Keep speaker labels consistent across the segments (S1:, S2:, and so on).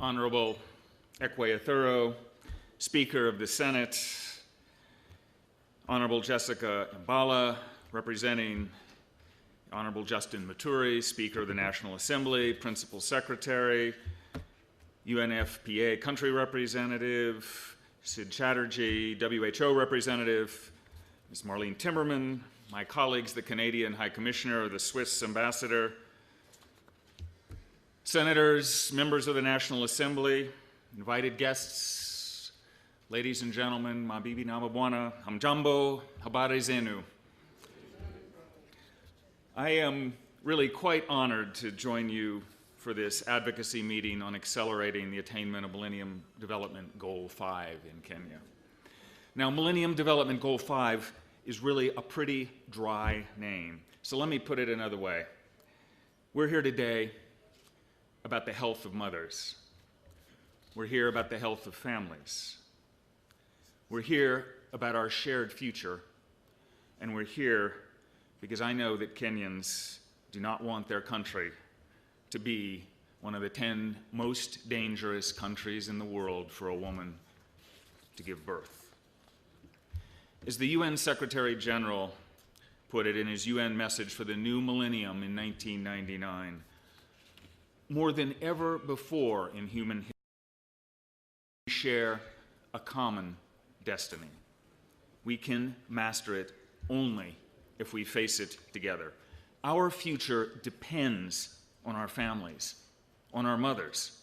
S1: Honorable Ekwe Speaker of the Senate, Honorable Jessica Mbala, representing Honorable Justin Maturi, Speaker of the National Assembly, Principal Secretary, UNFPA Country Representative, Sid Chatterjee, WHO Representative, Ms. Marlene Timmerman, my colleagues, the Canadian High Commissioner, the Swiss Ambassador, Senators, members of the National Assembly, invited guests, ladies and gentlemen, mabibi na mabwana, hamjambo, habari zenu. I am really quite honored to join you for this advocacy meeting on accelerating the attainment of Millennium Development Goal 5 in Kenya. Now, Millennium Development Goal 5 is really a pretty dry name, so let me put it another way. We're here today about the health of mothers. We're here about the health of families. We're here about our shared future, and we're here because I know that Kenyans do not want their country to be one of the 10 most dangerous countries in the world for a woman to give birth. As the UN Secretary General put it in his UN message for the new millennium in 1999, more than ever before in human history, we share a common destiny. We can master it only if we face it together. Our future depends on our families, on our mothers,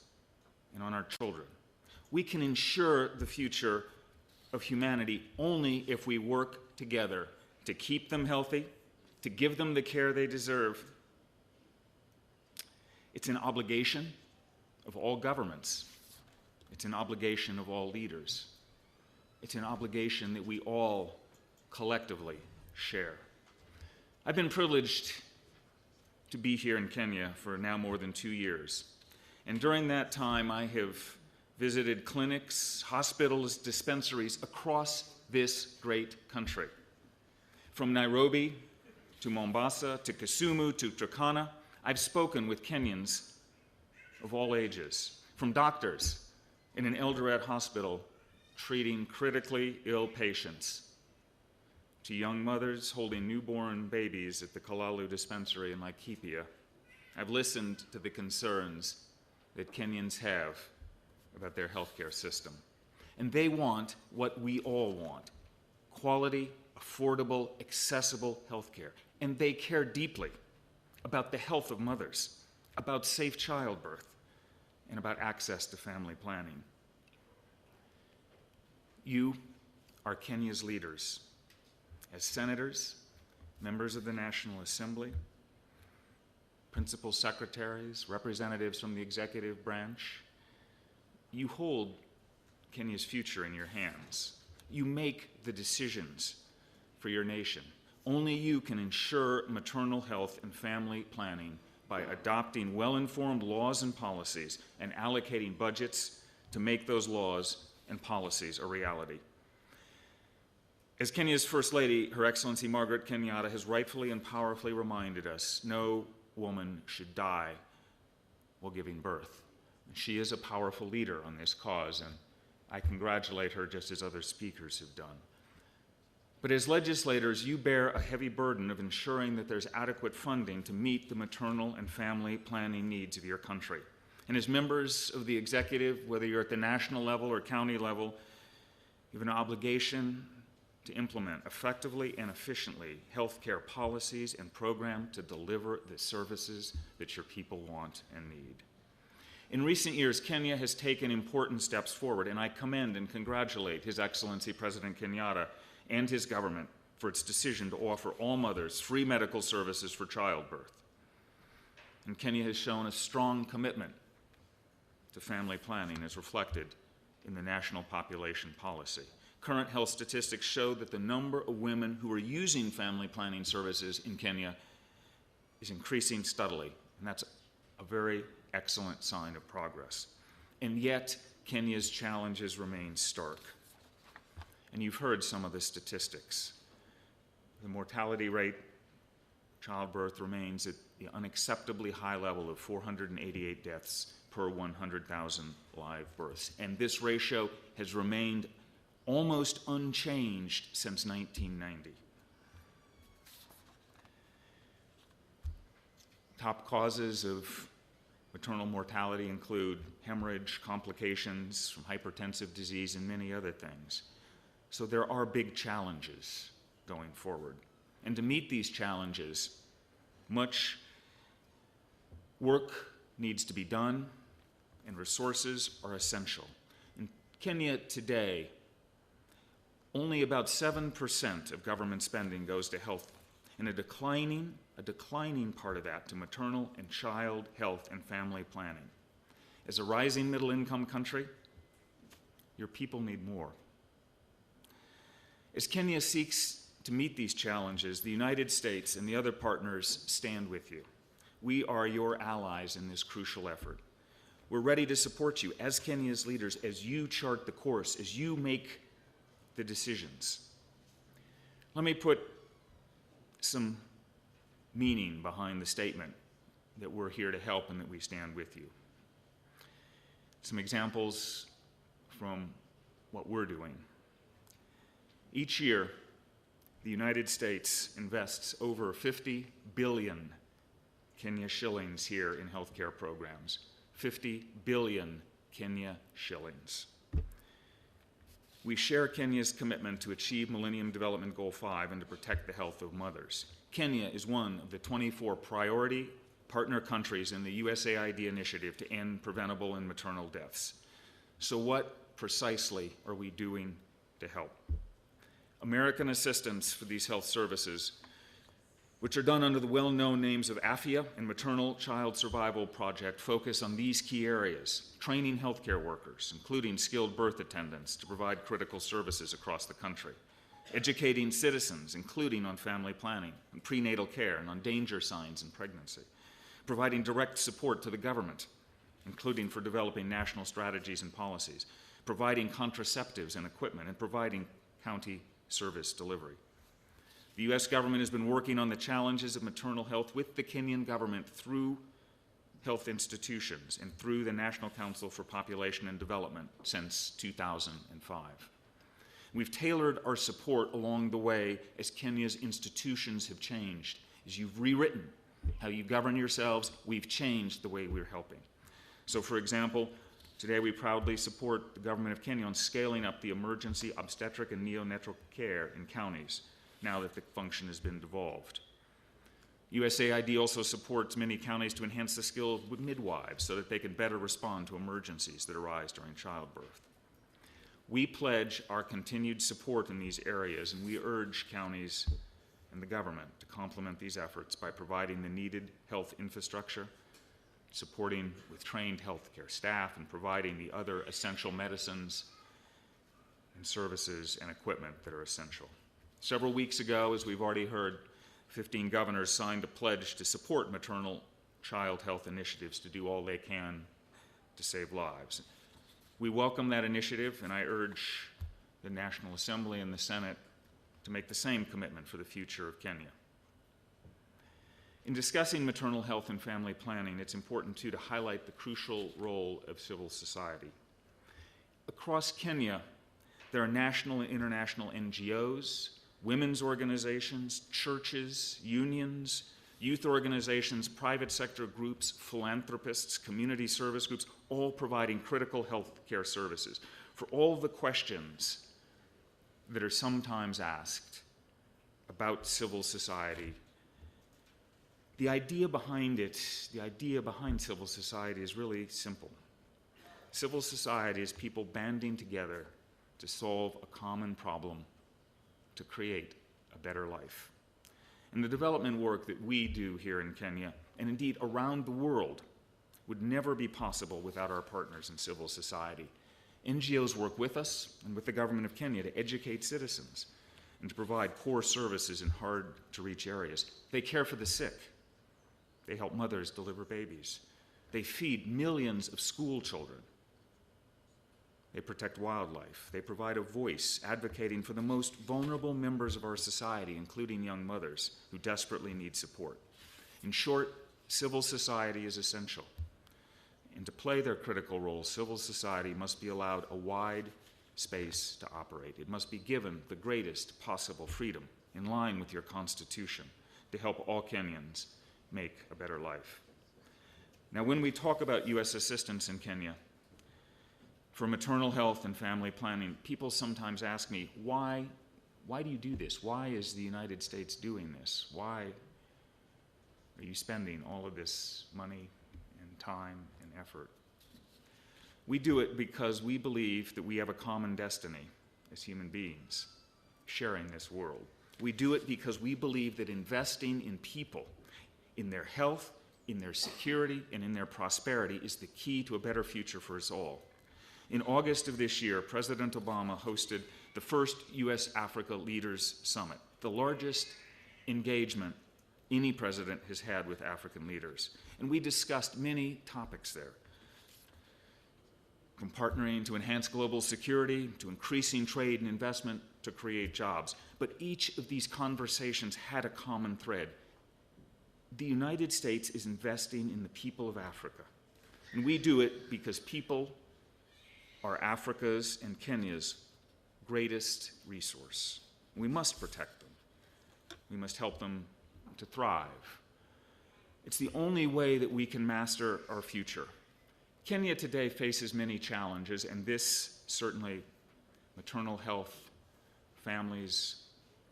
S1: and on our children. We can ensure the future of humanity only if we work together to keep them healthy, to give them the care they deserve. It's an obligation of all governments. It's an obligation of all leaders. It's an obligation that we all collectively share. I've been privileged to be here in Kenya for now more than 2 years. And during that time, I have visited clinics, hospitals, dispensaries across this great country. From Nairobi to Mombasa to Kisumu to Turkana, I've spoken with Kenyans of all ages, from doctors in an Eldoret hospital treating critically ill patients, to young mothers holding newborn babies at the Kalalu dispensary in Laikipia. I've listened to the concerns that Kenyans have about their healthcare system. And they want what we all want: quality, affordable, accessible healthcare. And they care deeply about the health of mothers, about safe childbirth, and about access to family planning. You are Kenya's leaders. As senators, members of the National Assembly, principal secretaries, representatives from the executive branch, you hold Kenya's future in your hands. You make the decisions for your nation. Only you can ensure maternal health and family planning by adopting well-informed laws and policies and allocating budgets to make those laws and policies a reality. As Kenya's First Lady, Her Excellency Margaret Kenyatta, has rightfully and powerfully reminded us, no woman should die while giving birth. She is a powerful leader on this cause, and I congratulate her just as other speakers have done. But as legislators, you bear a heavy burden of ensuring that there's adequate funding to meet the maternal and family planning needs of your country. And as members of the executive, whether you're at the national level or county level, you have an obligation to implement effectively and efficiently healthcare policies and programs to deliver the services that your people want and need. In recent years, Kenya has taken important steps forward, and I commend and congratulate His Excellency President Kenyatta and his government for its decision to offer all mothers free medical services for childbirth. And Kenya has shown a strong commitment to family planning as reflected in the National Population Policy. Current health statistics show that the number of women who are using family planning services in Kenya is increasing steadily, and that's a very excellent sign of progress. And yet, Kenya's challenges remain stark. And you've heard some of the statistics. The mortality rate, childbirth, remains at the unacceptably high level of 488 deaths per 100,000 live births. And this ratio has remained almost unchanged since 1990. Top causes of maternal mortality include hemorrhage, complications from hypertensive disease, and many other things. So there are big challenges going forward. And to meet these challenges, much work needs to be done, and resources are essential. In Kenya today, only about 7% of government spending goes to health, and a declining part of that to maternal and child health and family planning. As a rising middle-income country, your people need more. As Kenya seeks to meet these challenges, the United States and the other partners stand with you. We are your allies in this crucial effort. We're ready to support you as Kenya's leaders, as you chart the course, as you make the decisions. Let me put some meaning behind the statement that we're here to help and that we stand with you. Some examples from what we're doing. Each year, the United States invests over 50 billion Kenya shillings here in healthcare programs. 50 billion Kenya shillings. We share Kenya's commitment to achieve Millennium Development Goal 5 and to protect the health of mothers. Kenya is one of the 24 priority partner countries in the USAID initiative to end preventable and maternal deaths. So what precisely are we doing to help? American assistance for these health services, which are done under the well-known names of AFIA and Maternal Child Survival Project, focus on these key areas: training healthcare workers, including skilled birth attendants, to provide critical services across the country; educating citizens, including on family planning and prenatal care and on danger signs in pregnancy; providing direct support to the government, including for developing national strategies and policies; providing contraceptives and equipment; and providing county service delivery. The U.S. government has been working on the challenges of maternal health with the Kenyan government through health institutions and through the National Council for Population and Development since 2005. We've tailored our support along the way as Kenya's institutions have changed. As you've rewritten how you govern yourselves, we've changed the way we're helping. So, for example, today we proudly support the government of Kenya on scaling up the emergency obstetric and neonatal care in counties, now that the function has been devolved. USAID also supports many counties to enhance the skills with midwives so that they can better respond to emergencies that arise during childbirth. We pledge our continued support in these areas, and we urge counties and the government to complement these efforts by providing the needed health infrastructure, supporting with trained healthcare staff, and providing the other essential medicines and services and equipment that are essential. Several weeks ago, as we've already heard, 15 governors signed a pledge to support maternal child health initiatives to do all they can to save lives. We welcome that initiative, and I urge the National Assembly and the Senate to make the same commitment for the future of Kenya. In discussing maternal health and family planning, it's important, too, to highlight the crucial role of civil society. Across Kenya, there are national and international NGOs, women's organizations, churches, unions, youth organizations, private sector groups, philanthropists, community service groups, all providing critical health care services for all the questions that are sometimes asked about civil society. The idea behind civil society is really simple. Civil society is people banding together to solve a common problem, to create a better life. And the development work that we do here in Kenya, and indeed around the world, would never be possible without our partners in civil society. NGOs work with us and with the government of Kenya to educate citizens and to provide core services in hard-to-reach areas. They care for the sick. They help mothers deliver babies. They feed millions of school children. They protect wildlife. They provide a voice advocating for the most vulnerable members of our society, including young mothers who desperately need support. In short, civil society is essential. And to play their critical role, civil society must be allowed a wide space to operate. It must be given the greatest possible freedom in line with your Constitution to help all Kenyans make a better life. Now, when we talk about U.S. assistance in Kenya for maternal health and family planning, people sometimes ask me, why do you do this? Why is the United States doing this? Why are you spending all of this money and time and effort? We do it because we believe that we have a common destiny as human beings, sharing this world. We do it because we believe that investing in people, in their health, in their security, and in their prosperity is the key to a better future for us all. In August of this year, President Obama hosted the first U.S.-Africa Leaders Summit, the largest engagement any president has had with African leaders. And we discussed many topics there, from partnering to enhance global security, to increasing trade and investment, to create jobs. But each of these conversations had a common thread. The United States is investing in the people of Africa. And we do it because people are Africa's and Kenya's greatest resource. We must protect them. We must help them to thrive. It's the only way that we can master our future. Kenya today faces many challenges, and this, certainly, maternal health, families,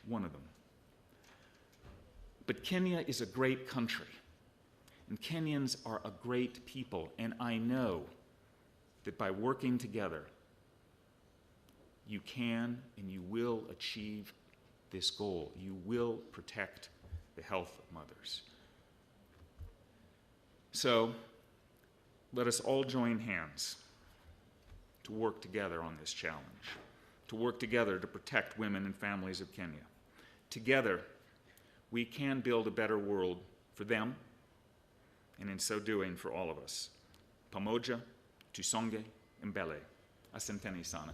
S1: one of them. But Kenya is a great country, and Kenyans are a great people, and I know that by working together, you can and you will achieve this goal. You will protect the health of mothers. So, let us all join hands to work together on this challenge, to work together to protect women and families of Kenya. Together, we can build a better world for them, and in so doing, for all of us. Pamoja, tusonge, mbele. Asanteni sana.